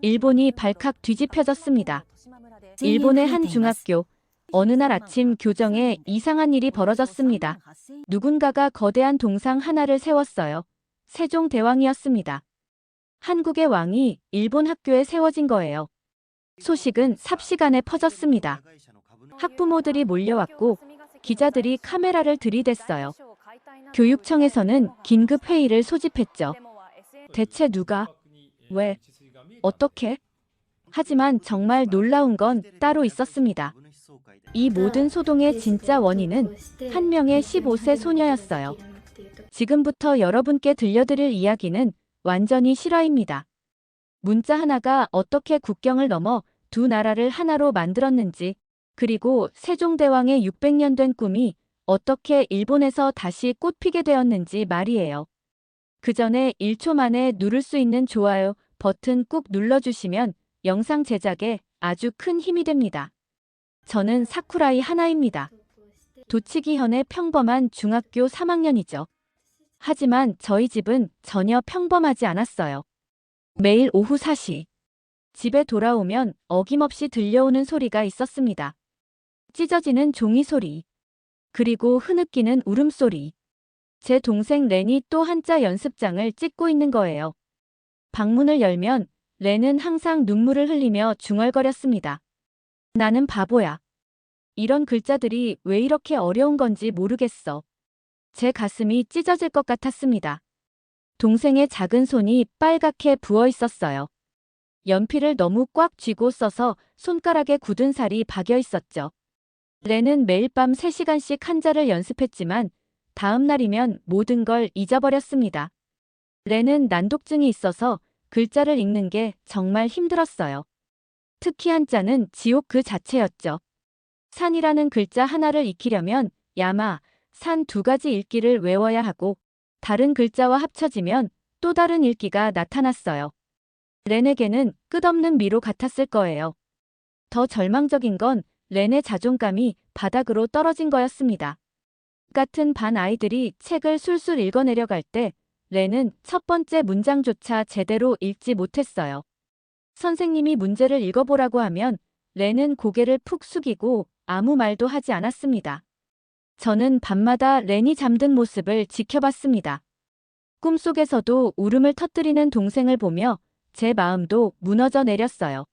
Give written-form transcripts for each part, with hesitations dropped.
일본이 발칵 뒤집혀졌습니다. 일본의 한 중학교. 어느 날 아침 교정에 이상한 일이 벌어졌습니다. 누군가가 거대한 동상 하나를 세웠어요. 세종대왕이었습니다. 한국의 왕이 일본 학교에 세워진 거예요. 소식은 삽시간에 퍼졌습니다. 학부모들이 몰려왔고 기자들이 카메라를 들이댔어요. 교육청에서는 긴급 회의를 소집했죠. 대체 누가, 왜, 어떻게? 하지만 정말 놀라운 건 따로 있었습니다. 이 모든 소동의 진짜 원인은 한 명의 15세 소녀였어요. 지금부터 여러분께 들려드릴 이야기는 완전히 실화입니다. 문자 하나가 어떻게 국경을 넘어 두 나라를 하나로 만들었는지, 그리고 세종대왕의 600년 된 꿈이 어떻게 일본에서 다시 꽃피게 되었는지 말이에요. 그 전에 1초 만에 누를 수 있는 좋아요 버튼 꾹 눌러주시면 영상 제작에 아주 큰 힘이 됩니다. 저는 사쿠라이 하나입니다. 도치기현의 평범한 중학교 3학년이죠. 하지만 저희 집은 전혀 평범하지 않았어요. 매일 오후 4시. 집에 돌아오면 어김없이 들려오는 소리가 있었습니다. 찢어지는 종이 소리. 그리고 흐느끼는 울음소리. 제 동생 렌이 또 한자 연습장을 찍고 있는 거예요. 방문을 열면 렌은 항상 눈물을 흘리며 중얼거렸습니다. 나는 바보야. 이런 글자들이 왜 이렇게 어려운 건지 모르겠어. 제 가슴이 찢어질 것 같았습니다. 동생의 작은 손이 빨갛게 부어 있었어요. 연필을 너무 꽉 쥐고 써서 손가락에 굳은 살이 박여 있었죠. 렌은 매일 밤 3시간씩 한자를 연습했지만 다음 날이면 모든 걸 잊어버렸습니다. 렌은 난독증이 있어서 글자를 읽는 게 정말 힘들었어요. 특히 한자는 지옥 그 자체였죠. 산이라는 글자 하나를 익히려면 야마, 산 2가지 읽기를 외워야 하고 다른 글자와 합쳐지면 또 다른 읽기가 나타났어요. 렌에게는 끝없는 미로 같았을 거예요. 더 절망적인 건 렌의 자존감이 바닥으로 떨어진 거였습니다. 같은 반 아이들이 책을 술술 읽어내려갈 때 렌은 첫 번째 문장조차 제대로 읽지 못했어요. 선생님이 문제를 읽어보라고 하면 렌은 고개를 푹 숙이고 아무 말도 하지 않았습니다. 저는 밤마다 렌이 잠든 모습을 지켜봤습니다. 꿈속에서도 울음을 터뜨리는 동생을 보며 제 마음도 무너져 내렸어요.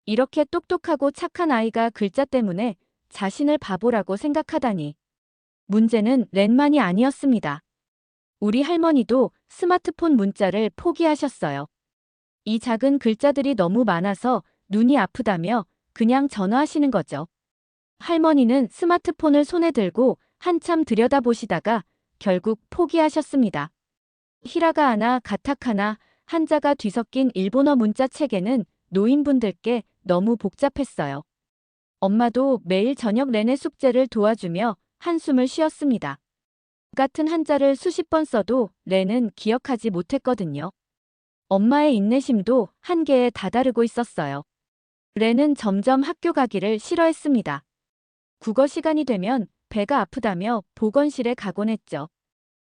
이렇게 똑똑하고 착한 아이가 글자 때문에 자신을 바보라고 생각하다니. 문제는 렌만이 아니었습니다. 우리 할머니도 스마트폰 문자를 포기하셨어요. 이 작은 글자들이 너무 많아서 눈이 아프다며 그냥 전화하시는 거죠. 할머니는 스마트폰을 손에 들고 한참 들여다보시다가 결국 포기하셨습니다. 히라가나 가타카나 한자가 뒤섞인 일본어 문자 체계는 노인분들께 너무 복잡했어요. 엄마도 매일 저녁 렌의 숙제를 도와주며 한숨을 쉬었습니다. 같은 한자를 수십 번 써도 렌은 기억하지 못했거든요. 엄마의 인내심도 한계에 다다르고 있었어요. 렌은 점점 학교 가기를 싫어했습니다. 국어 시간이 되면 배가 아프다며 보건실에 가곤 했죠.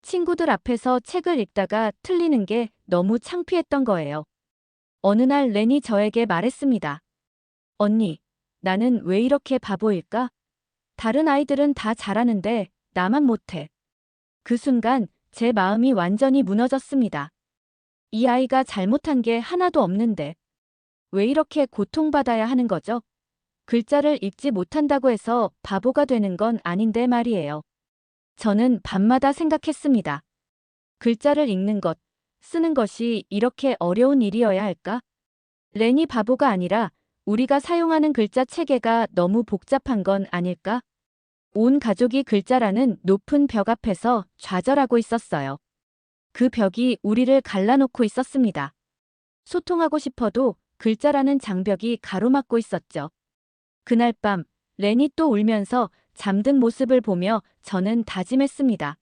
친구들 앞에서 책을 읽다가 틀리는 게 너무 창피했던 거예요. 어느 날 렌이 저에게 말했습니다. 언니, 나는 왜 이렇게 바보일까? 다른 아이들은 다 잘하는데 나만 못해. 그 순간 제 마음이 완전히 무너졌습니다. 이 아이가 잘못한 게 하나도 없는데 왜 이렇게 고통받아야 하는 거죠? 글자를 읽지 못한다고 해서 바보가 되는 건 아닌데 말이에요. 저는 밤마다 생각했습니다. 글자를 읽는 것, 쓰는 것이 이렇게 어려운 일이어야 할까? 렌이 바보가 아니라 우리가 사용하는 글자 체계가 너무 복잡한 건 아닐까? 온 가족이 글자라는 높은 벽 앞에서 좌절하고 있었어요. 그 벽이 우리를 갈라놓고 있었습니다. 소통하고 싶어도 글자라는 장벽이 가로막고 있었죠. 그날 밤 렌이 또 울면서 잠든 모습을 보며 저는 다짐했습니다.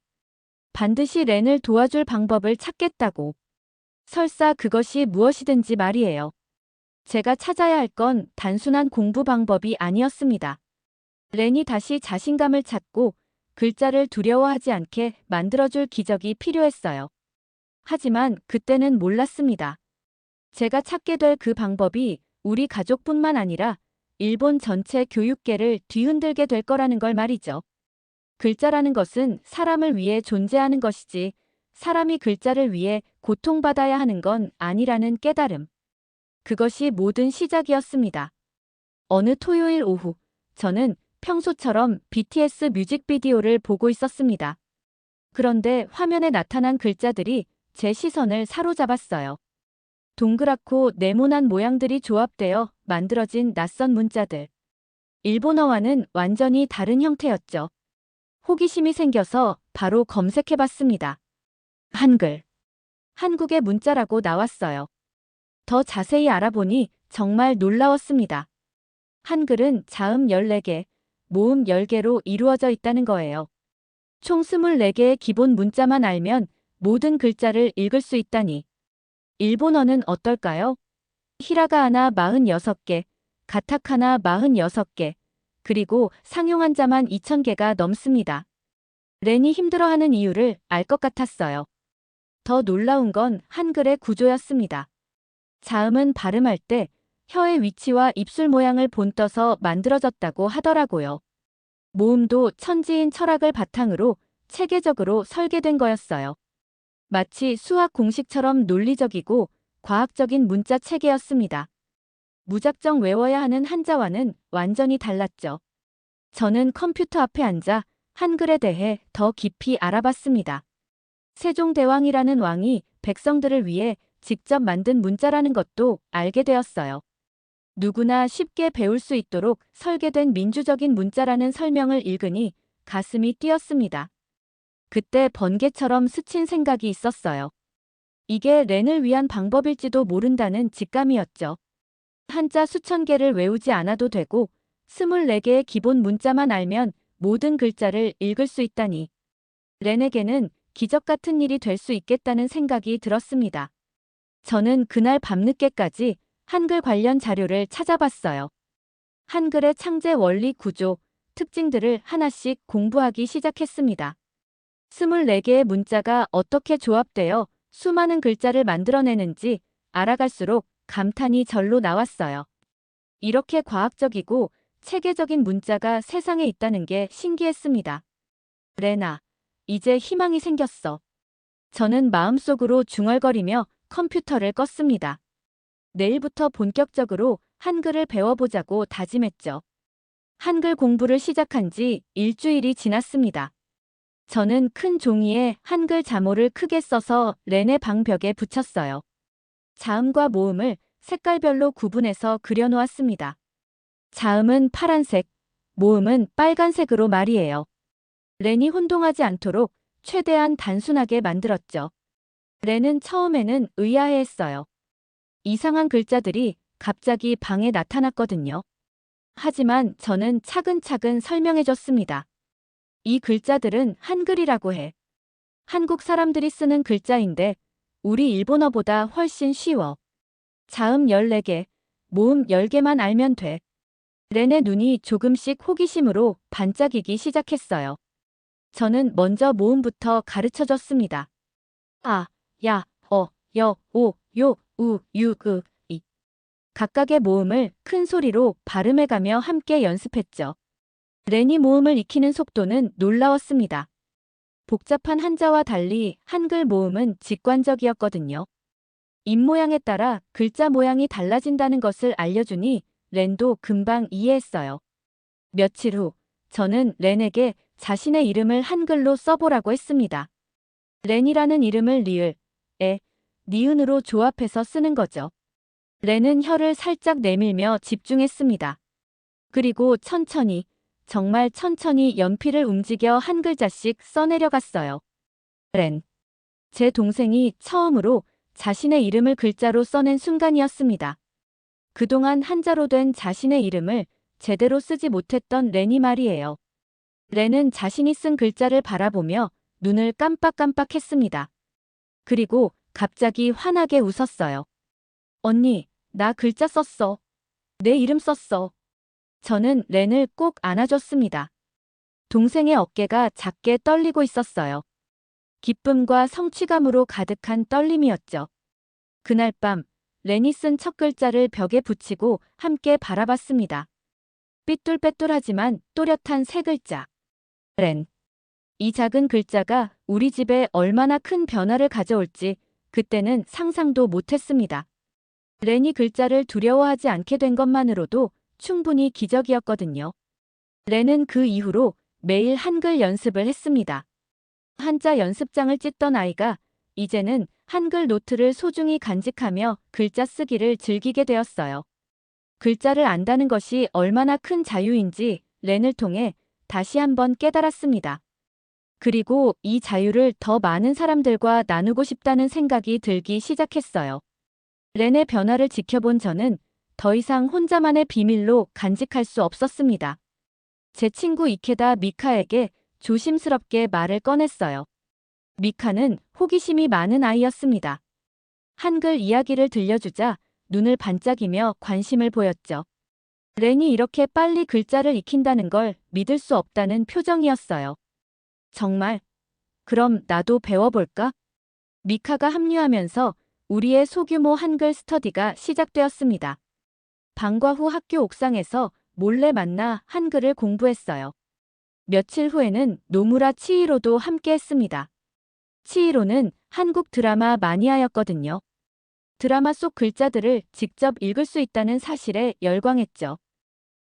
반드시 렌을 도와줄 방법을 찾겠다고. 설사 그것이 무엇이든지 말이에요. 제가 찾아야 할 건 단순한 공부 방법이 아니었습니다. 렌이 다시 자신감을 찾고 글자를 두려워하지 않게 만들어줄 기적이 필요했어요. 하지만 그때는 몰랐습니다. 제가 찾게 될 그 방법이 우리 가족뿐만 아니라 일본 전체 교육계를 뒤흔들게 될 거라는 걸 말이죠. 글자라는 것은 사람을 위해 존재하는 것이지 사람이 글자를 위해 고통받아야 하는 건 아니라는 깨달음. 그것이 모든 시작이었습니다. 어느 토요일 오후, 저는 평소처럼 BTS 뮤직비디오를 보고 있었습니다. 그런데 화면에 나타난 글자들이 제 시선을 사로잡았어요. 동그랗고 네모난 모양들이 조합되어 만들어진 낯선 문자들. 일본어와는 완전히 다른 형태였죠. 호기심이 생겨서 바로 검색해봤습니다. 한글. 한국의 문자라고 나왔어요. 더 자세히 알아보니 정말 놀라웠습니다. 한글은 자음 14개, 모음 10개로 이루어져 있다는 거예요. 총 24개의 기본 문자만 알면 모든 글자를 읽을 수 있다니. 일본어는 어떨까요? 히라가나 46개, 가타카나 46개, 그리고 상용 한자만 2000개가 넘습니다. 렌이 힘들어하는 이유를 알 것 같았어요. 더 놀라운 건 한글의 구조였습니다. 자음은 발음할 때 혀의 위치와 입술 모양을 본떠서 만들어졌다고 하더라고요. 모음도 천지인 철학을 바탕으로 체계적으로 설계된 거였어요. 마치 수학 공식처럼 논리적이고 과학적인 문자 체계였습니다. 무작정 외워야 하는 한자와는 완전히 달랐죠. 저는 컴퓨터 앞에 앉아 한글에 대해 더 깊이 알아봤습니다. 세종대왕이라는 왕이 백성들을 위해 직접 만든 문자라는 것도 알게 되었어요. 누구나 쉽게 배울 수 있도록 설계된 민주적인 문자라는 설명을 읽으니 가슴이 뛰었습니다. 그때 번개처럼 스친 생각이 있었어요. 이게 렌을 위한 방법일지도 모른다는 직감이었죠. 한자 수천 개를 외우지 않아도 되고 24개의 기본 문자만 알면 모든 글자를 읽을 수 있다니. 렌에게는 기적 같은 일이 될 수 있겠다는 생각이 들었습니다. 저는 그날 밤늦게까지 한글 관련 자료를 찾아봤어요. 한글의 창제 원리 구조, 특징들을 하나씩 공부하기 시작했습니다. 24개의 문자가 어떻게 조합되어 수많은 글자를 만들어내는지 알아갈수록 감탄이 절로 나왔어요. 이렇게 과학적이고 체계적인 문자가 세상에 있다는 게 신기했습니다. 레나, 이제 희망이 생겼어. 저는 마음속으로 중얼거리며 컴퓨터를 껐습니다. 내일부터 본격적으로 한글을 배워보자고 다짐했죠. 한글 공부를 시작한 지 일주일이 지났습니다. 저는 큰 종이에 한글 자모를 크게 써서 렌의 방벽에 붙였어요. 자음과 모음을 색깔별로 구분해서 그려놓았습니다. 자음은 파란색, 모음은 빨간색으로 말이에요. 렌이 혼동하지 않도록 최대한 단순하게 만들었죠. 렌은 처음에는 의아해했어요. 이상한 글자들이 갑자기 방에 나타났거든요. 하지만 저는 차근차근 설명해줬습니다. 이 글자들은 한글이라고 해. 한국 사람들이 쓰는 글자인데 우리 일본어보다 훨씬 쉬워. 자음 14개, 모음 10개만 알면 돼. 렌의 눈이 조금씩 호기심으로 반짝이기 시작했어요. 저는 먼저 모음부터 가르쳐줬습니다. 아, 야, 여, 오, 요, 우, 유, 이. 각각의 모음을 큰 소리로 발음해가며 함께 연습했죠. 렌이 모음을 익히는 속도는 놀라웠습니다. 복잡한 한자와 달리 한글 모음은 직관적이었거든요. 입모양에 따라 글자 모양이 달라진다는 것을 알려주니 렌도 금방 이해했어요. 며칠 후, 저는 렌에게 자신의 이름을 한글로 써보라고 했습니다. 렌이라는 이름을 리을, 에, 니은으로 조합해서 쓰는 거죠. 렌은 혀를 살짝 내밀며 집중했습니다. 그리고 천천히, 정말 천천히 연필을 움직여 한 글자씩 써내려갔어요. 렌. 제 동생이 처음으로 자신의 이름을 글자로 써낸 순간이었습니다. 그동안 한자로 된 자신의 이름을 제대로 쓰지 못했던 렌이 말이에요. 렌은 자신이 쓴 글자를 바라보며 눈을 깜빡깜빡했습니다. 그리고 갑자기 환하게 웃었어요. 언니, 나 글자 썼어. 내 이름 썼어. 저는 렌을 꼭 안아줬습니다. 동생의 어깨가 작게 떨리고 있었어요. 기쁨과 성취감으로 가득한 떨림이었죠. 그날 밤, 렌이 쓴 첫 글자를 벽에 붙이고 함께 바라봤습니다. 삐뚤빼뚤하지만 또렷한 세 글자. 렌. 이 작은 글자가 우리 집에 얼마나 큰 변화를 가져올지 그때는 상상도 못했습니다. 렌이 글자를 두려워하지 않게 된 것만으로도 충분히 기적이었거든요. 렌은 그 이후로 매일 한글 연습을 했습니다. 한자 연습장을 찢던 아이가 이제는 한글 노트를 소중히 간직하며 글자 쓰기를 즐기게 되었어요. 글자를 안다는 것이 얼마나 큰 자유인지 렌을 통해 다시 한번 깨달았습니다. 그리고 이 자유를 더 많은 사람들과 나누고 싶다는 생각이 들기 시작했어요. 렌의 변화를 지켜본 저는 더 이상 혼자만의 비밀로 간직할 수 없었습니다. 제 친구 이케다 미카에게 조심스럽게 말을 꺼냈어요. 미카는 호기심이 많은 아이였습니다. 한글 이야기를 들려주자 눈을 반짝이며 관심을 보였죠. 렌이 이렇게 빨리 글자를 익힌다는 걸 믿을 수 없다는 표정이었어요. 정말? 그럼 나도 배워볼까? 미카가 합류하면서 우리의 소규모 한글 스터디가 시작되었습니다. 방과 후 학교 옥상에서 몰래 만나 한글을 공부했어요. 며칠 후에는 노무라 치히로도 함께 했습니다. 치히로는 한국 드라마 마니아였거든요. 드라마 속 글자들을 직접 읽을 수 있다는 사실에 열광했죠.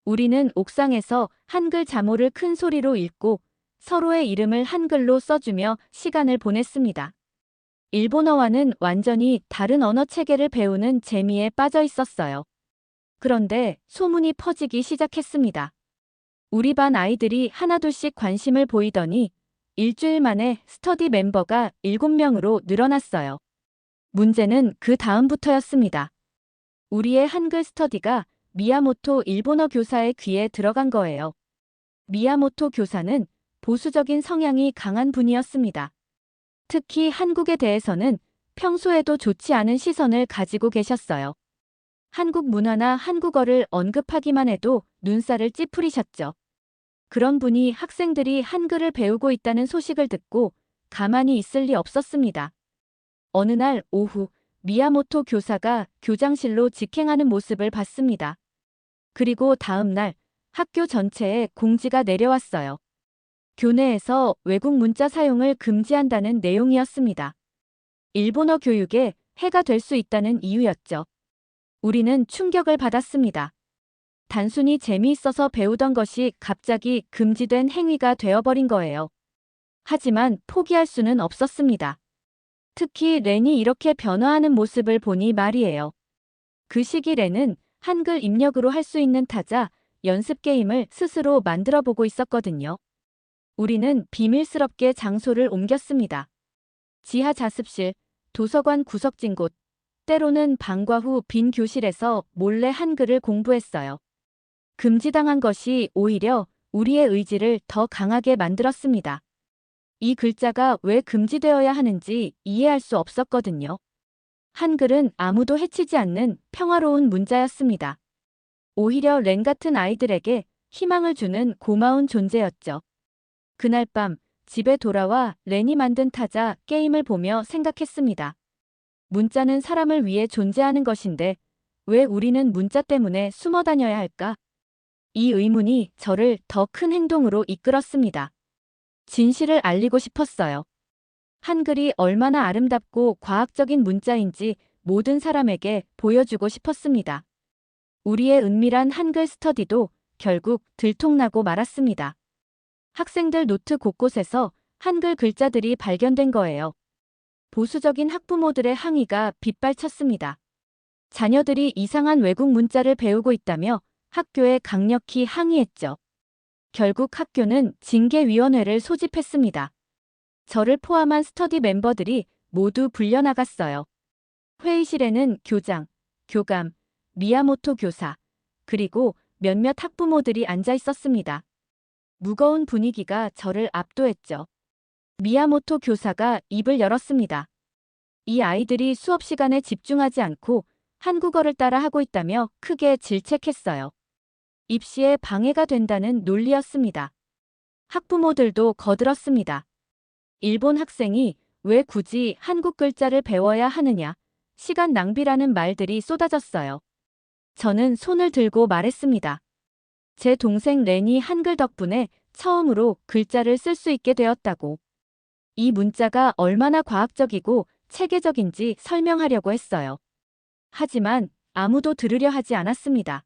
우리는 옥상에서 한글 자모를 큰 소리로 읽고 서로의 이름을 한글로 써주며 시간을 보냈습니다. 일본어와는 완전히 다른 언어 체계를 배우는 재미에 빠져 있었어요. 그런데 소문이 퍼지기 시작했습니다. 우리 반 아이들이 하나둘씩 관심을 보이더니 일주일 만에 스터디 멤버가 7명으로 늘어났어요. 문제는 그 다음부터였습니다. 우리의 한글 스터디가 미야모토 일본어 교사의 귀에 들어간 거예요. 미야모토 교사는 보수적인 성향이 강한 분이었습니다. 특히 한국에 대해서는 평소에도 좋지 않은 시선을 가지고 계셨어요. 한국 문화나 한국어를 언급하기만 해도 눈살을 찌푸리셨죠. 그런 분이 학생들이 한글을 배우고 있다는 소식을 듣고 가만히 있을 리 없었습니다. 어느 날 오후 미야모토 교사가 교장실로 직행하는 모습을 봤습니다. 그리고 다음 날 학교 전체에 공지가 내려왔어요. 교내에서 외국 문자 사용을 금지한다는 내용이었습니다. 일본어 교육에 해가 될 수 있다는 이유였죠. 우리는 충격을 받았습니다. 단순히 재미있어서 배우던 것이 갑자기 금지된 행위가 되어버린 거예요. 하지만 포기할 수는 없었습니다. 특히 렌이 이렇게 변화하는 모습을 보니 말이에요. 그 시기 렌은 한글 입력으로 할 수 있는 타자, 연습 게임을 스스로 만들어 보고 있었거든요. 우리는 비밀스럽게 장소를 옮겼습니다. 지하 자습실, 도서관 구석진 곳, 때로는 방과 후 빈 교실에서 몰래 한글을 공부했어요. 금지당한 것이 오히려 우리의 의지를 더 강하게 만들었습니다. 이 글자가 왜 금지되어야 하는지 이해할 수 없었거든요. 한글은 아무도 해치지 않는 평화로운 문자였습니다. 오히려 렌 같은 아이들에게 희망을 주는 고마운 존재였죠. 그날 밤 집에 돌아와 렌이 만든 타자 게임을 보며 생각했습니다. 문자는 사람을 위해 존재하는 것인데 왜 우리는 문자 때문에 숨어 다녀야 할까? 이 의문이 저를 더 큰 행동으로 이끌었습니다. 진실을 알리고 싶었어요. 한글이 얼마나 아름답고 과학적인 문자인지 모든 사람에게 보여주고 싶었습니다. 우리의 은밀한 한글 스터디도 결국 들통나고 말았습니다. 학생들 노트 곳곳에서 한글 글자들이 발견된 거예요. 보수적인 학부모들의 항의가 빗발쳤습니다. 자녀들이 이상한 외국 문자를 배우고 있다며 학교에 강력히 항의했죠. 결국 학교는 징계위원회를 소집했습니다. 저를 포함한 스터디 멤버들이 모두 불려나갔어요. 회의실에는 교장, 교감, 미야모토 교사, 그리고 몇몇 학부모들이 앉아 있었습니다. 무거운 분위기가 저를 압도했죠. 미야모토 교사가 입을 열었습니다. 이 아이들이 수업 시간에 집중하지 않고 한국어를 따라 하고 있다며 크게 질책했어요. 입시에 방해가 된다는 논리였습니다. 학부모들도 거들었습니다. 일본 학생이 왜 굳이 한국 글자를 배워야 하느냐, 시간 낭비라는 말들이 쏟아졌어요. 저는 손을 들고 말했습니다. 제 동생 렌이 한글 덕분에 처음으로 글자를 쓸 수 있게 되었다고. 이 문자가 얼마나 과학적이고 체계적인지 설명하려고 했어요. 하지만 아무도 들으려 하지 않았습니다.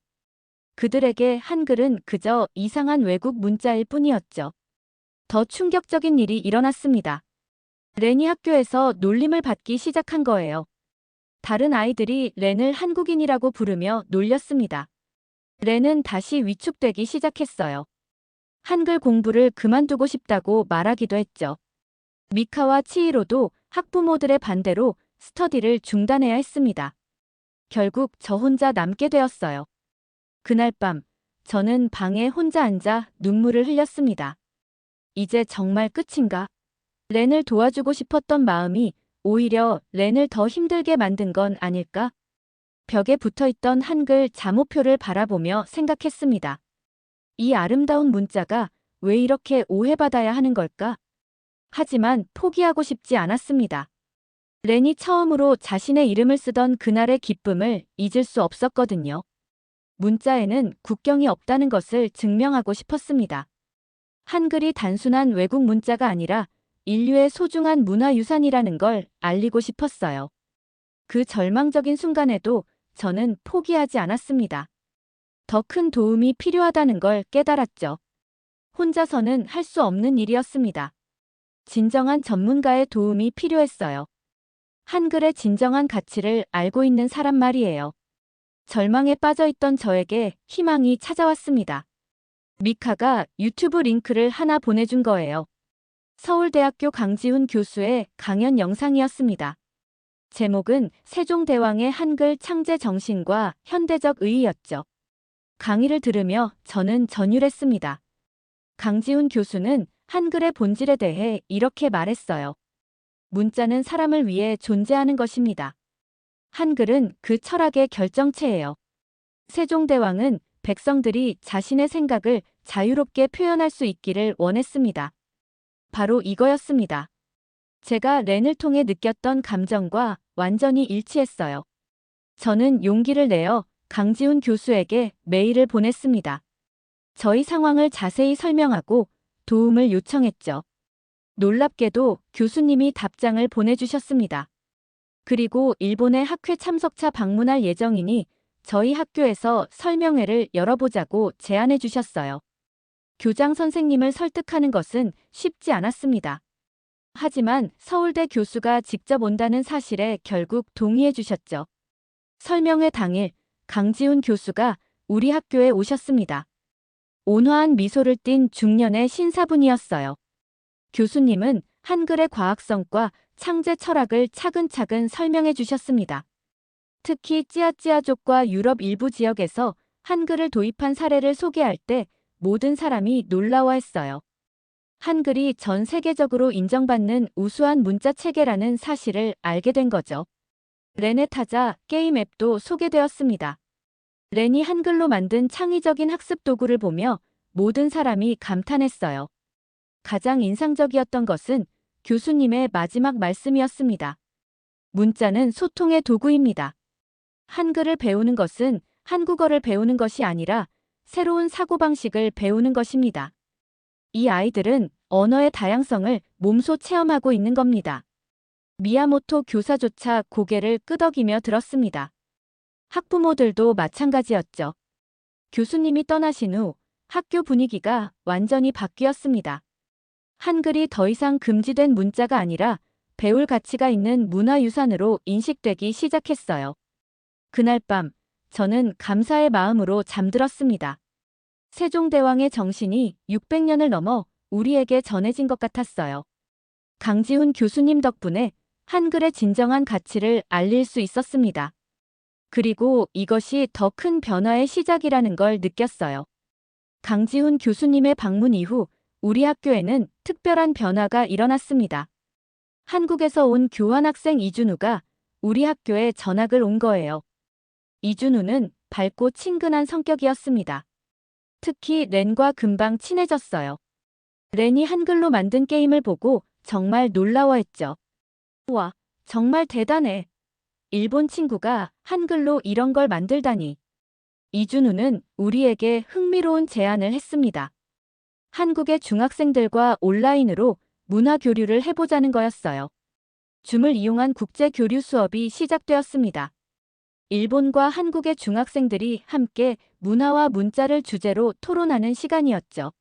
그들에게 한글은 그저 이상한 외국 문자일 뿐이었죠. 더 충격적인 일이 일어났습니다. 렌이 학교에서 놀림을 받기 시작한 거예요. 다른 아이들이 렌을 한국인이라고 부르며 놀렸습니다. 렌은 다시 위축되기 시작했어요. 한글 공부를 그만두고 싶다고 말하기도 했죠. 미카와 치히로도 학부모들의 반대로 스터디를 중단해야 했습니다. 결국 저 혼자 남게 되었어요. 그날 밤, 저는 방에 혼자 앉아 눈물을 흘렸습니다. 이제 정말 끝인가? 렌을 도와주고 싶었던 마음이 오히려 렌을 더 힘들게 만든 건 아닐까? 벽에 붙어있던 한글 잠호표를 바라보며 생각했습니다. 이 아름다운 문자가 왜 이렇게 오해받아야 하는 걸까? 하지만 포기하고 싶지 않았습니다. 렌이 처음으로 자신의 이름을 쓰던 그날의 기쁨을 잊을 수 없었거든요. 문자에는 국경이 없다는 것을 증명하고 싶었습니다. 한글이 단순한 외국 문자가 아니라 인류의 소중한 문화유산이라는 걸 알리고 싶었어요. 그 절망적인 순간에도 저는 포기하지 않았습니다. 더 큰 도움이 필요하다는 걸 깨달았죠. 혼자서는 할 수 없는 일이었습니다. 진정한 전문가의 도움이 필요했어요. 한글의 진정한 가치를 알고 있는 사람 말이에요. 절망에 빠져있던 저에게 희망이 찾아왔습니다. 미카가 유튜브 링크를 하나 보내준 거예요. 서울대학교 강지훈 교수의 강연 영상이었습니다. 제목은 세종대왕의 한글 창제 정신과 현대적 의의였죠. 강의를 들으며 저는 전율했습니다. 강지훈 교수는 한글의 본질에 대해 이렇게 말했어요. 문자는 사람을 위해 존재하는 것입니다. 한글은 그 철학의 결정체예요. 세종대왕은 백성들이 자신의 생각을 자유롭게 표현할 수 있기를 원했습니다. 바로 이거였습니다. 제가 렌을 통해 느꼈던 감정과 완전히 일치했어요. 저는 용기를 내어 강지훈 교수에게 메일을 보냈습니다. 저희 상황을 자세히 설명하고 도움을 요청했죠. 놀랍게도 교수님이 답장을 보내주셨습니다. 그리고 일본의 학회 참석차 방문할 예정이니 저희 학교에서 설명회를 열어보자고 제안해 주셨어요. 교장 선생님을 설득하는 것은 쉽지 않았습니다. 하지만 서울대 교수가 직접 온다는 사실에 결국 동의해 주셨죠. 설명회 당일 강지훈 교수가 우리 학교에 오셨습니다. 온화한 미소를 띤 중년의 신사분이었어요. 교수님은 한글의 과학성과 창제 철학을 차근차근 설명해 주셨습니다. 특히 찌아찌아족과 유럽 일부 지역에서 한글을 도입한 사례를 소개할 때 모든 사람이 놀라워했어요. 한글이 전 세계적으로 인정받는 우수한 문자 체계라는 사실을 알게 된 거죠. 렌의 타자 게임 앱도 소개되었습니다. 렌이 한글로 만든 창의적인 학습 도구를 보며 모든 사람이 감탄했어요. 가장 인상적이었던 것은 교수님의 마지막 말씀이었습니다. 문자는 소통의 도구입니다. 한글을 배우는 것은 한국어를 배우는 것이 아니라 새로운 사고방식을 배우는 것입니다. 이 아이들은 언어의 다양성을 몸소 체험하고 있는 겁니다. 미야모토 교사조차 고개를 끄덕이며 들었습니다. 학부모들도 마찬가지였죠. 교수님이 떠나신 후 학교 분위기가 완전히 바뀌었습니다. 한글이 더 이상 금지된 문자가 아니라 배울 가치가 있는 문화유산으로 인식되기 시작했어요. 그날 밤, 저는 감사의 마음으로 잠들었습니다. 세종대왕의 정신이 600년을 넘어 우리에게 전해진 것 같았어요. 강지훈 교수님 덕분에 한글의 진정한 가치를 알릴 수 있었습니다. 그리고 이것이 더 큰 변화의 시작이라는 걸 느꼈어요. 강지훈 교수님의 방문 이후 우리 학교에는 특별한 변화가 일어났습니다. 한국에서 온 교환학생 이준우가 우리 학교에 전학을 온 거예요. 이준우는 밝고 친근한 성격이었습니다. 특히 렌과 금방 친해졌어요. 렌이 한글로 만든 게임을 보고 정말 놀라워했죠. 와, 정말 대단해. 일본 친구가 한글로 이런 걸 만들다니. 이준우는 우리에게 흥미로운 제안을 했습니다. 한국의 중학생들과 온라인으로 문화 교류를 해보자는 거였어요. 줌을 이용한 국제 교류 수업이 시작되었습니다. 일본과 한국의 중학생들이 함께 문화와 문자를 주제로 토론하는 시간이었죠.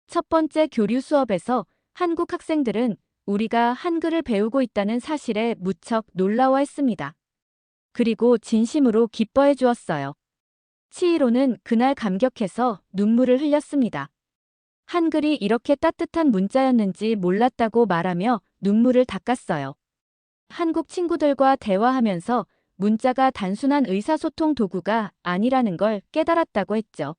첫 번째 교류 수업에서 한국 학생들은 우리가 한글을 배우고 있다는 사실에 무척 놀라워했습니다. 그리고 진심으로 기뻐해 주었어요. 치히로는 그날 감격해서 눈물을 흘렸습니다. 한글이 이렇게 따뜻한 문자였는지 몰랐다고 말하며 눈물을 닦았어요. 한국 친구들과 대화하면서 문자가 단순한 의사소통 도구가 아니라는 걸 깨달았다고 했죠.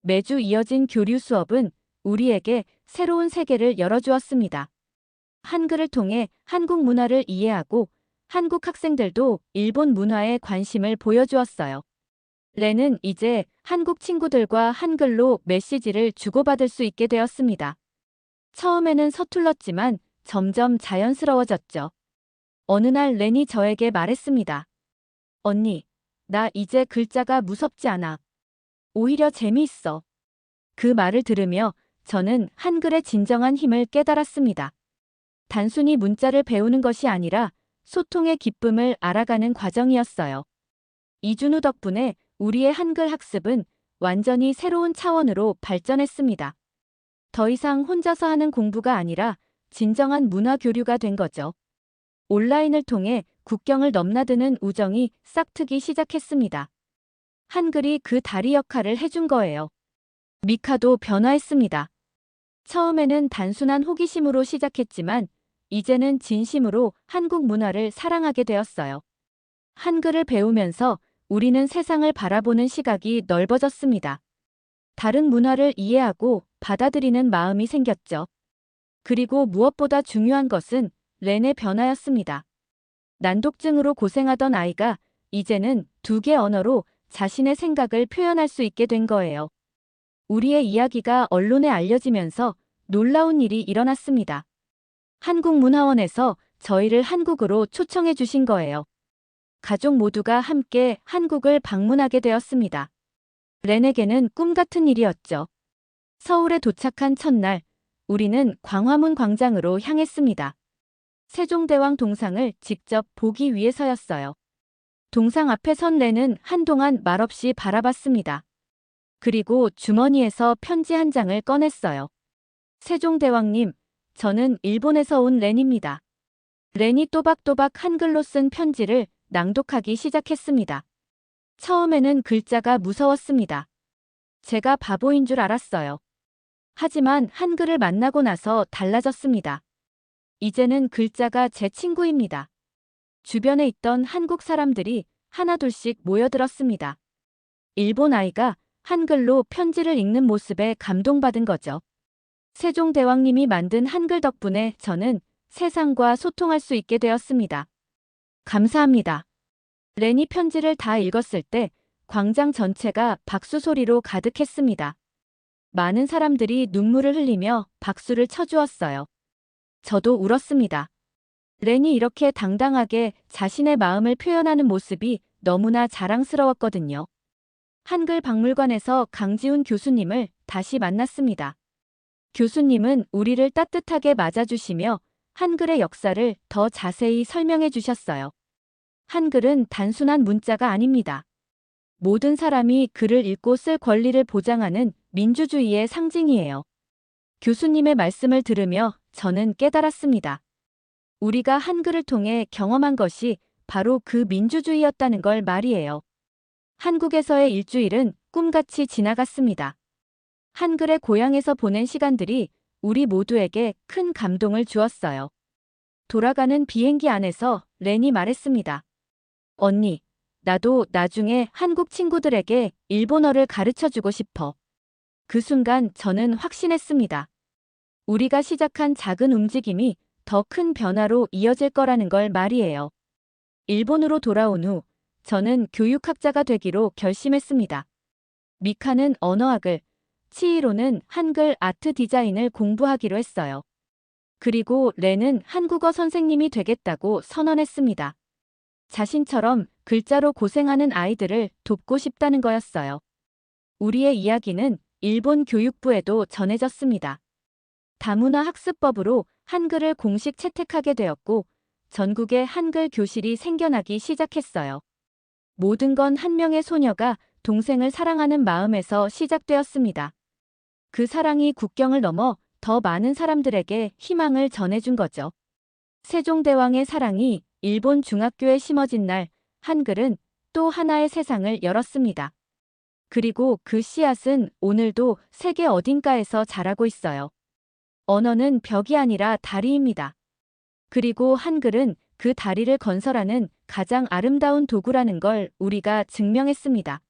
매주 이어진 교류 수업은 우리에게 새로운 세계를 열어주었습니다. 한글을 통해 한국 문화를 이해하고 한국 학생들도 일본 문화에 관심을 보여주었어요. 렌은 이제 한국 친구들과 한글로 메시지를 주고받을 수 있게 되었습니다. 처음에는 서툴렀지만 점점 자연스러워졌죠. 어느 날 렌이 저에게 말했습니다. 언니, 나 이제 글자가 무섭지 않아. 오히려 재미있어. 그 말을 들으며 저는 한글의 진정한 힘을 깨달았습니다. 단순히 문자를 배우는 것이 아니라 소통의 기쁨을 알아가는 과정이었어요. 이준우 덕분에 우리의 한글 학습은 완전히 새로운 차원으로 발전했습니다. 더 이상 혼자서 하는 공부가 아니라 진정한 문화 교류가 된 거죠. 온라인을 통해 국경을 넘나드는 우정이 싹트기 시작했습니다. 한글이 그 다리 역할을 해준 거예요. 미카도 변화했습니다. 처음에는 단순한 호기심으로 시작했지만 이제는 진심으로 한국 문화를 사랑하게 되었어요. 한글을 배우면서 우리는 세상을 바라보는 시각이 넓어졌습니다. 다른 문화를 이해하고 받아들이는 마음이 생겼죠. 그리고 무엇보다 중요한 것은 렌의 변화였습니다. 난독증으로 고생하던 아이가 이제는 2개 언어로 자신의 생각을 표현할 수 있게 된 거예요. 우리의 이야기가 언론에 알려지면서 놀라운 일이 일어났습니다. 한국문화원에서 저희를 한국으로 초청해 주신 거예요. 가족 모두가 함께 한국을 방문하게 되었습니다. 렌에게는 꿈 같은 일이었죠. 서울에 도착한 첫날, 우리는 광화문 광장으로 향했습니다. 세종대왕 동상을 직접 보기 위해서였어요. 동상 앞에 선 렌은 한동안 말없이 바라봤습니다. 그리고 주머니에서 편지 한 장을 꺼냈어요. 세종대왕님, 저는 일본에서 온 렌입니다. 렌이 또박또박 한글로 쓴 편지를 낭독하기 시작했습니다. 처음에는 글자가 무서웠습니다. 제가 바보인 줄 알았어요. 하지만 한글을 만나고 나서 달라졌습니다. 이제는 글자가 제 친구입니다. 주변에 있던 한국 사람들이 하나둘씩 모여들었습니다. 일본 아이가 한글로 편지를 읽는 모습에 감동받은 거죠. 세종대왕님이 만든 한글 덕분에 저는 세상과 소통할 수 있게 되었습니다. 감사합니다. 렌이 편지를 다 읽었을 때 광장 전체가 박수 소리로 가득했습니다. 많은 사람들이 눈물을 흘리며 박수를 쳐주었어요. 저도 울었습니다. 렌이 이렇게 당당하게 자신의 마음을 표현하는 모습이 너무나 자랑스러웠거든요. 한글 박물관에서 강지훈 교수님을 다시 만났습니다. 교수님은 우리를 따뜻하게 맞아주시며 한글의 역사를 더 자세히 설명해 주셨어요. 한글은 단순한 문자가 아닙니다. 모든 사람이 글을 읽고 쓸 권리를 보장하는 민주주의의 상징이에요. 교수님의 말씀을 들으며 저는 깨달았습니다. 우리가 한글을 통해 경험한 것이 바로 그 민주주의였다는 걸 말이에요. 한국에서의 일주일은 꿈같이 지나갔습니다. 한글의 고향에서 보낸 시간들이 우리 모두에게 큰 감동을 주었어요. 돌아가는 비행기 안에서 렌이 말했습니다. 언니, 나도 나중에 한국 친구들에게 일본어를 가르쳐주고 싶어. 그 순간 저는 확신했습니다. 우리가 시작한 작은 움직임이 더 큰 변화로 이어질 거라는 걸 말이에요. 일본으로 돌아온 후 저는 교육학자가 되기로 결심했습니다. 미카는 언어학을, 치히로는 한글 아트 디자인을 공부하기로 했어요. 그리고 렌은 한국어 선생님이 되겠다고 선언했습니다. 자신처럼 글자로 고생하는 아이들을 돕고 싶다는 거였어요. 우리의 이야기는 일본 교육부에도 전해졌습니다. 다문화 학습법으로 한글을 공식 채택하게 되었고 전국에 한글 교실이 생겨나기 시작했어요. 모든 건 한 명의 소녀가 동생을 사랑하는 마음에서 시작되었습니다. 그 사랑이 국경을 넘어 더 많은 사람들에게 희망을 전해준 거죠. 세종대왕의 사랑이 일본 중학교에 심어진 날, 한글은 또 하나의 세상을 열었습니다. 그리고 그 씨앗은 오늘도 세계 어딘가에서 자라고 있어요. 언어는 벽이 아니라 다리입니다. 그리고 한글은 그 다리를 건설하는 가장 아름다운 도구라는 걸 우리가 증명했습니다.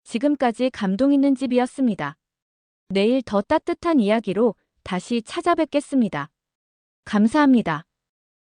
지금까지 감동 있는 집이었습니다. 내일 더 따뜻한 이야기로 다시 찾아뵙겠습니다. 감사합니다.